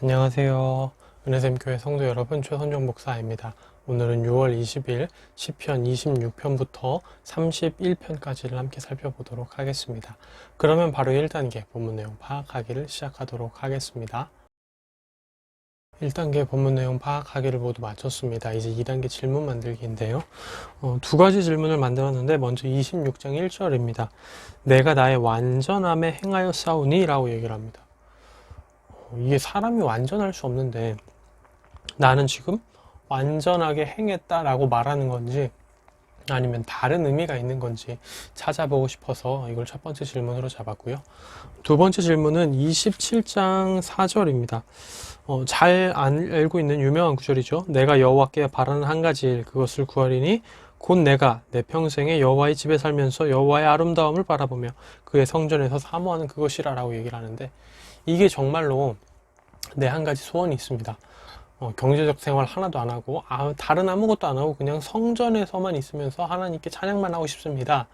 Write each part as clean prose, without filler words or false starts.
안녕하세요. 은혜샘교회 성도 여러분, 최선종 목사입니다. 오늘은 6월 20일 시편 26편부터 31편까지를 함께 살펴보도록 하겠습니다. 그러면 바로 1단계 본문 내용 파악하기를 시작하도록 하겠습니다. 1단계 본문 내용 파악하기를 모두 마쳤습니다. 이제 2단계 질문 만들기인데요. 두 가지 질문을 만들었는데 먼저 26장 1절입니다. 내가 나의 완전함에 행하여 싸우니? 라고 얘기를 합니다. 이게 사람이 완전할 수 없는데 나는 지금 완전하게 행했다라고 말하는 건지 아니면 다른 의미가 있는 건지 찾아보고 싶어서 이걸 첫 번째 질문으로 잡았고요. 두 번째 질문은 27장 4절입니다. 잘 알고 있는 유명한 구절이죠. 내가 여호와께 바라는 한 가지 일 그것을 구하리니 곧 내가 내 평생에 여호와의 집에 살면서 여호와의 아름다움을 바라보며 그의 성전에서 사모하는 그것이라 라고 얘기를 하는데 이게 정말로 내 한 가지 소원이 있습니다. 경제적 생활 하나도 안 하고 다른 아무것도 안 하고 그냥 성전에서만 있으면서 하나님께 찬양만 하고 싶습니다.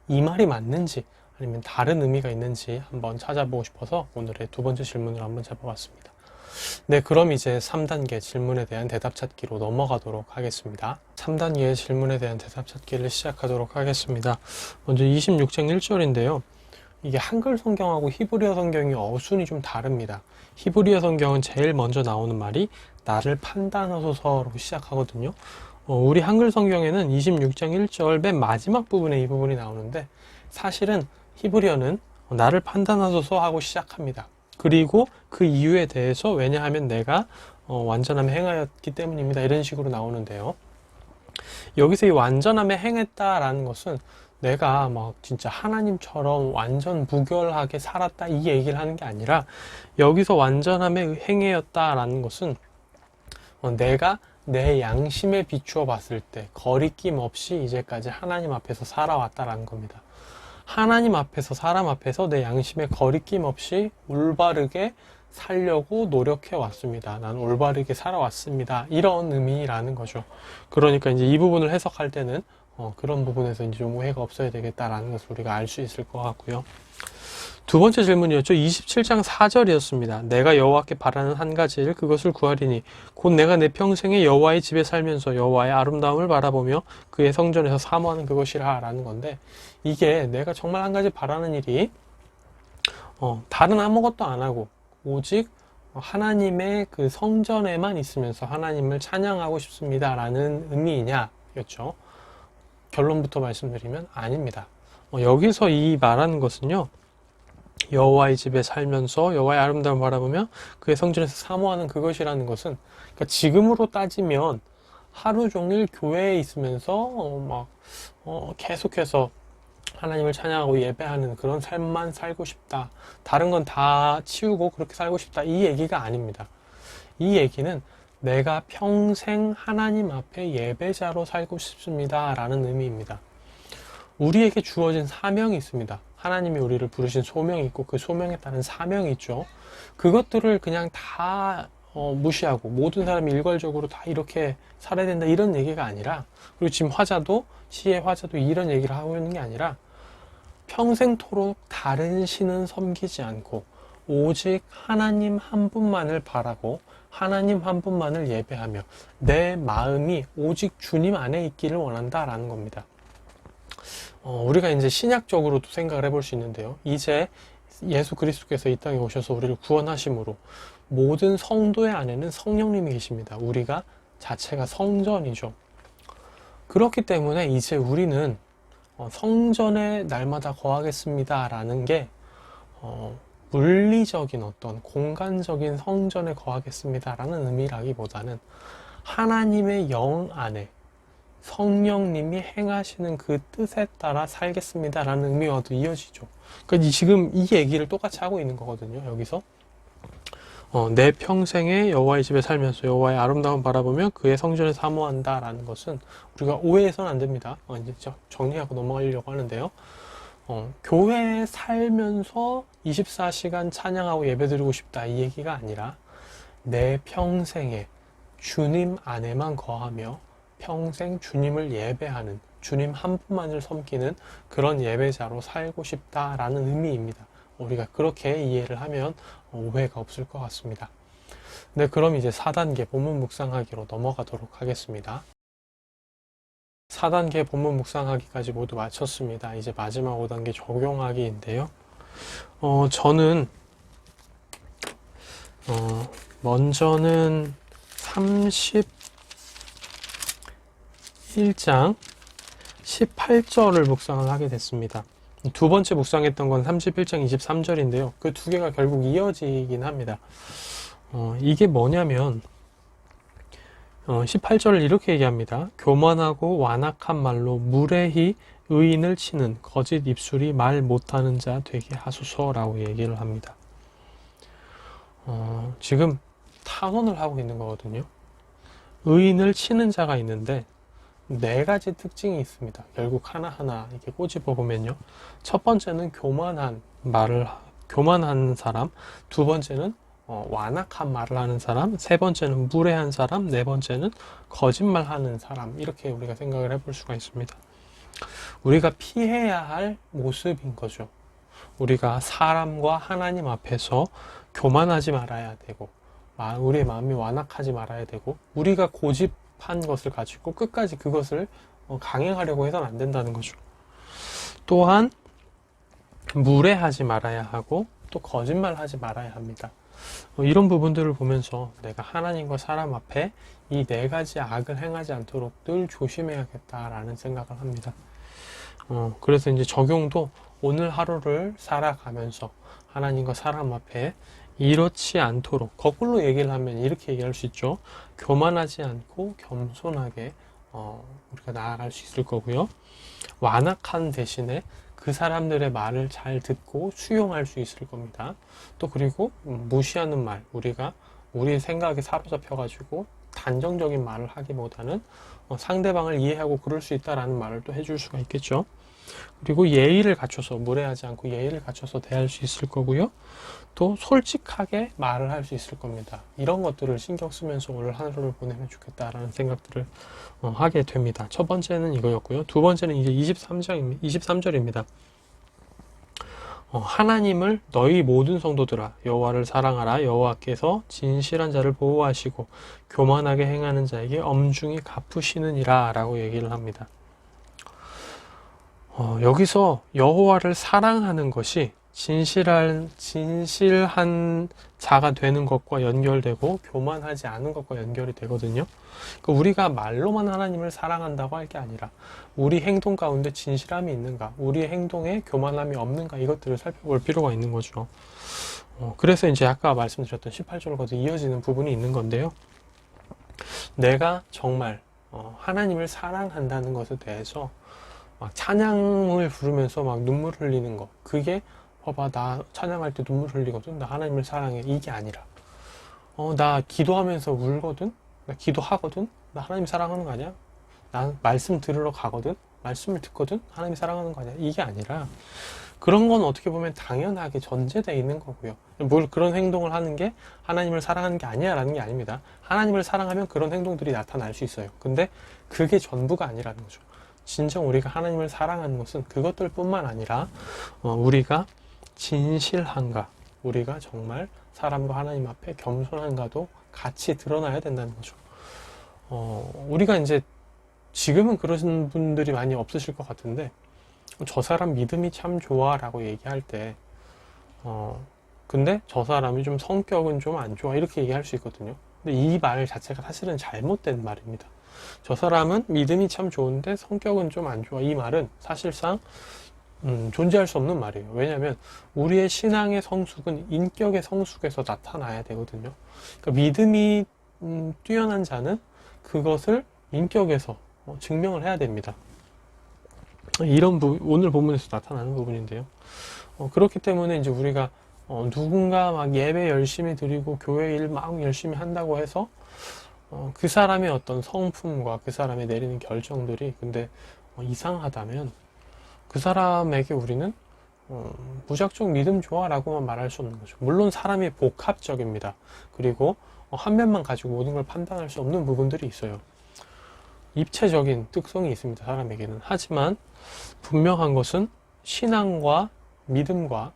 이 말이 맞는지 아니면 다른 의미가 있는지 한번 찾아보고 싶어서 오늘의 두 번째 질문을 한번 잡아봤습니다. 네, 그럼 이제 3단계 질문에 대한 대답 찾기로 넘어가도록 하겠습니다. 3단계의 질문에 대한 대답 찾기를 시작하도록 하겠습니다. 먼저 26장 1절인데요. 이게 한글 성경하고 히브리어 성경이 어순이 좀 다릅니다. 히브리어 성경은 제일 먼저 나오는 말이 나를 판단하소서로 시작하거든요. 우리 한글 성경에는 26장 1절 맨 마지막 부분에 이 부분이 나오는데 사실은 히브리어는 나를 판단하소서 하고 시작합니다. 그리고 그 이유에 대해서 왜냐하면 내가 완전함에 행하였기 때문입니다. 이런 식으로 나오는데요. 여기서 이 완전함에 행했다라는 것은 내가 막 진짜 하나님처럼 완전 무결하게 살았다 이 얘기를 하는 게 아니라 여기서 완전함에 행하였다라는 것은 내가 내 양심에 비추어 봤을 때 거리낌 없이 이제까지 하나님 앞에서 살아왔다라는 겁니다. 하나님 앞에서 사람 앞에서 내 양심에 거리낌 없이 올바르게 살려고 노력해 왔습니다. 난 올바르게 살아왔습니다. 이런 의미라는 거죠. 그러니까 이제 이 부분을 해석할 때는 그런 부분에서 이제 좀 오해가 없어야 되겠다라는 것을 우리가 알 수 있을 것 같고요. 두 번째 질문이었죠. 27장 4절이었습니다. 내가 여호와께 바라는 한 가지 일 그것을 구하리니 곧 내가 내 평생에 여호와의 집에 살면서 여호와의 아름다움을 바라보며 그의 성전에서 사모하는 그것이라 라는 건데 이게 내가 정말 한 가지 바라는 일이 다른 아무것도 안 하고 오직 하나님의 그 성전에만 있으면서 하나님을 찬양하고 싶습니다 라는 의미이냐 였죠. 결론부터 말씀드리면 아닙니다. 여기서 이 말하는 것은요. 여호와의 집에 살면서 여호와의 아름다움을 바라보며 그의 성전에서 사모하는 그것이라는 것은 그러니까 지금으로 따지면 하루 종일 교회에 있으면서 계속해서 하나님을 찬양하고 예배하는 그런 삶만 살고 싶다. 다른 건 다 치우고 그렇게 살고 싶다. 이 얘기가 아닙니다. 이 얘기는 내가 평생 하나님 앞에 예배자로 살고 싶습니다. 라는 의미입니다. 우리에게 주어진 사명이 있습니다. 하나님이 우리를 부르신 소명이 있고 그 소명에 따른 사명이 있죠. 그것들을 그냥 다 무시하고 모든 사람이 일괄적으로 다 이렇게 살아야 된다 이런 얘기가 아니라 그리고 지금 시의 화자도 이런 얘기를 하고 있는 게 아니라 평생토록 다른 신은 섬기지 않고 오직 하나님 한 분만을 바라고 하나님 한 분만을 예배하며 내 마음이 오직 주님 안에 있기를 원한다라는 겁니다. 우리가 이제 신약적으로도 생각을 해볼 수 있는데요. 이제 예수 그리스도께서 이 땅에 오셔서 우리를 구원하심으로 모든 성도의 안에는 성령님이 계십니다. 우리가 자체가 성전이죠. 그렇기 때문에 이제 우리는 성전에 날마다 거하겠습니다 라는 게 물리적인 어떤 공간적인 성전에 거하겠습니다 라는 의미라기보다는 하나님의 영 안에 성령님이 행하시는 그 뜻에 따라 살겠습니다 라는 의미와도 이어지죠. 그러니까 지금 이 얘기를 똑같이 하고 있는 거거든요. 여기서 내 평생에 여호와의 집에 살면서 여호와의 아름다움 바라보며 그의 성전을 사모한다 라는 것은 우리가 오해해서는 안 됩니다. 이제 정리하고 넘어가려고 하는데요. 교회에 살면서 24시간 찬양하고 예배드리고 싶다 이 얘기가 아니라 내 평생에 주님 안에만 거하며 평생 주님을 예배하는 주님 한 분만을 섬기는 그런 예배자로 살고 싶다라는 의미입니다. 우리가 그렇게 이해를 하면 오해가 없을 것 같습니다. 네, 그럼 이제 4단계 본문 묵상하기로 넘어가도록 하겠습니다. 4단계 본문 묵상하기까지 모두 마쳤습니다. 이제 마지막 5단계 적용하기인데요. 저는 먼저는 31장 18절을 묵상을 하게 됐습니다. 두 번째 묵상했던 건 31장 23절인데요. 그 두 개가 결국 이어지긴 합니다. 이게 뭐냐면 18절을 이렇게 얘기합니다. 교만하고 완악한 말로 무례히 의인을 치는 거짓 입술이 말 못하는 자 되게 하소서라고 얘기를 합니다. 지금 탄원을 하고 있는 거거든요. 의인을 치는 자가 있는데 네 가지 특징이 있습니다. 결국 하나하나 이렇게 꼬집어 보면요. 첫 번째는 교만한 사람, 두 번째는 완악한 말을 하는 사람, 세 번째는 무례한 사람, 네 번째는 거짓말하는 사람, 이렇게 우리가 생각을 해볼 수가 있습니다. 우리가 피해야 할 모습인 거죠. 우리가 사람과 하나님 앞에서 교만하지 말아야 되고, 우리의 마음이 완악하지 말아야 되고, 우리가 고집한 것을 가지고 끝까지 그것을 강행하려고 해서는 안 된다는 거죠. 또한 무례하지 말아야 하고 또 거짓말하지 말아야 합니다. 이런 부분들을 보면서 내가 하나님과 사람 앞에 이 네 가지 악을 행하지 않도록 늘 조심해야겠다라는 생각을 합니다. 그래서 이제 적용도 오늘 하루를 살아가면서 하나님과 사람 앞에 이렇지 않도록, 거꾸로 얘기를 하면 이렇게 얘기할 수 있죠. 교만하지 않고 겸손하게 우리가 나아갈 수 있을 거고요. 완악한 대신에 그 사람들의 말을 잘 듣고 수용할 수 있을 겁니다. 또 그리고 무시하는 말, 우리가 우리의 생각에 사로잡혀가지고 단정적인 말을 하기보다는 상대방을 이해하고 그럴 수 있다라는 말을 또 해줄 수가 있겠죠. 그리고 예의를 갖춰서, 무례하지 않고 예의를 갖춰서 대할 수 있을 거고요. 또 솔직하게 말을 할 수 있을 겁니다. 이런 것들을 신경 쓰면서 오늘 하루를 보내면 좋겠다라는 생각들을 하게 됩니다. 첫 번째는 이거였고요. 두 번째는 이제 23절입니다. 하나님을 너희 모든 성도들아 여호와를 사랑하라. 여호와께서 진실한 자를 보호하시고 교만하게 행하는 자에게 엄중히 갚으시느니라 라고 얘기를 합니다. 여기서 여호와를 사랑하는 것이 진실한 자가 되는 것과 연결되고 교만하지 않은 것과 연결이 되거든요. 그러니까 우리가 말로만 하나님을 사랑한다고 할 게 아니라 우리 행동 가운데 진실함이 있는가, 우리의 행동에 교만함이 없는가, 이것들을 살펴볼 필요가 있는 거죠. 그래서 이제 아까 말씀드렸던 18절과 이어지는 부분이 있는 건데요. 내가 정말 하나님을 사랑한다는 것에 대해서 막 찬양을 부르면서 막 눈물 흘리는 거, 그게 봐봐 나 찬양할 때 눈물 흘리거든, 나 하나님을 사랑해, 이게 아니라 나 기도하면서 울거든, 나 기도하거든, 나 하나님 사랑하는 거 아니야? 나 말씀 들으러 가거든, 말씀을 듣거든, 하나님 사랑하는 거 아니야? 이게 아니라 그런 건 어떻게 보면 당연하게 전제되어 있는 거고요. 뭘 그런 행동을 하는 게 하나님을 사랑하는 게 아니야 라는 게 아닙니다. 하나님을 사랑하면 그런 행동들이 나타날 수 있어요. 근데 그게 전부가 아니라는 거죠. 진정 우리가 하나님을 사랑하는 것은 그것들 뿐만 아니라 우리가 진실한가, 우리가 정말 사람과 하나님 앞에 겸손한가도 같이 드러나야 된다는 거죠. 우리가 이제 지금은 그러신 분들이 많이 없으실 것 같은데, 저 사람 믿음이 참 좋아 라고 얘기할 때 근데 저 사람이 좀 성격은 좀 안 좋아, 이렇게 얘기할 수 있거든요. 근데 이 말 자체가 사실은 잘못된 말입니다. 저 사람은 믿음이 참 좋은데 성격은 좀 안 좋아, 이 말은 사실상 존재할 수 없는 말이에요. 왜냐하면 우리의 신앙의 성숙은 인격의 성숙에서 나타나야 되거든요. 그러니까 믿음이 뛰어난 자는 그것을 인격에서 증명을 해야 됩니다. 이런 오늘 본문에서 나타나는 부분인데요. 그렇기 때문에 이제 우리가 누군가 막 예배 열심히 드리고 교회 일 막 열심히 한다고 해서 그 사람의 어떤 성품과 그 사람이 내리는 결정들이 근데 이상하다면 그 사람에게 우리는 무작정 믿음 좋아 라고만 말할 수 없는 거죠. 물론 사람이 복합적입니다. 그리고 한 면만 가지고 모든 걸 판단할 수 없는 부분들이 있어요. 입체적인 특성이 있습니다, 사람에게는. 하지만 분명한 것은 신앙과 믿음과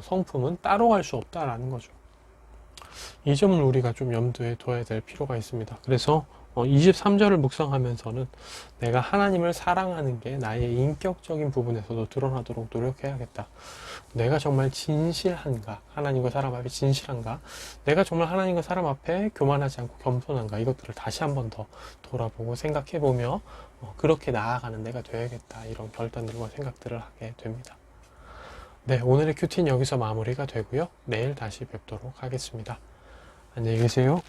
성품은 따로 갈 수 없다라는 거죠. 이 점을 우리가 좀 염두에 둬야 될 필요가 있습니다. 그래서 23절을 묵상하면서는 내가 하나님을 사랑하는 게 나의 인격적인 부분에서도 드러나도록 노력해야겠다. 내가 정말 진실한가? 하나님과 사람 앞에 진실한가? 내가 정말 하나님과 사람 앞에 교만하지 않고 겸손한가? 이것들을 다시 한번 더 돌아보고 생각해보며 그렇게 나아가는 내가 되야겠다. 이런 결단들과 생각들을 하게 됩니다. 네, 오늘의 큐티는 여기서 마무리가 되고요. 내일 다시 뵙도록 하겠습니다. 안녕히 계세요.